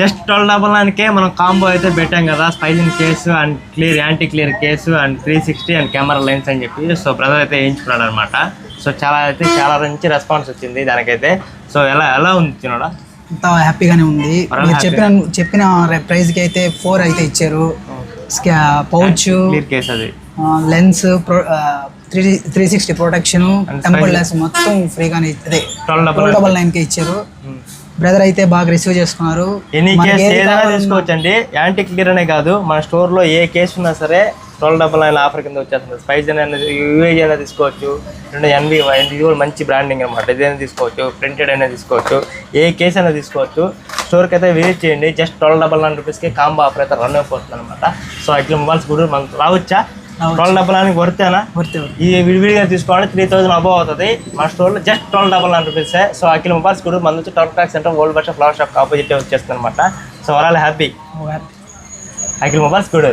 Just 1299కే మనం combo అయితే పెట్టాం కదా, Spigen case and clear anti clear case and 360 and camera lens అని చెప్పి. సో బ్రదర్ అయితే వేయించుకున్నాడు అనమాట. సో చాలా మంచి రెస్పాన్స్ వచ్చింది దానికైతే. సో ఎలా ఉంది చిన్నోడా? అంతా హ్యాపీగానే ఉంది. చెప్పిన ప్రైస్కి అయితే 4 అయితే ఇచ్చారు. పౌచ్, క్లియర్ కేస్, అది లెన్స్, 360 ప్రొటెక్షన్, టెంపర్ గ్లాస్ మొత్తం ఫ్రీగానే అదే 1299కే ఇచ్చారు. బ్రదర్ అయితే బాగా రిసీవ్ చేసుకున్నారు. ఎనీ కేసు ఏదైనా తీసుకోవచ్చు అండి, యాంటీ క్లియర్ అనే కాదు, మన స్టోర్లో ఏ కేసు ఉన్నా సరే 1299 ఆఫర్ కింద వచ్చేస్తుంది. స్పైస్ అనేది యూఏజీ అయినా తీసుకోవచ్చు, ఎన్వి ఇది కూడా మంచి బ్రాండింగ్ అనమాట. ఇదైనా తీసుకోవచ్చు, ప్రింటెడ్ అయినా తీసుకోవచ్చు, ఏ కేసు అయినా తీసుకోవచ్చు. స్టోర్కి అయితే విజిట్ చేయండి. జస్ట్ 1299 రూపీస్కి కాంబో ఆఫర్ అయితే రన్ అయిపోతుంది అనమాట. సో అట్లా మొబైల్స్ కూడా మనకు రావచ్చా? 1299 వర్తేనా? ఈ విడివిడిగా తీసుకోవాలి 3000 అబౌవ్ అవుతుంది. మన స్టోర్లో జస్ట్ 1299 రూపీసే. సో అఖిల మొబైల్స్ కూడా మన నుంచి truck track centre old bus flower shop opposite వచ్చేస్తుంది అనమాట. సో వరాలు హ్యాపీ అఖిల మొబైల్స్ కూడా.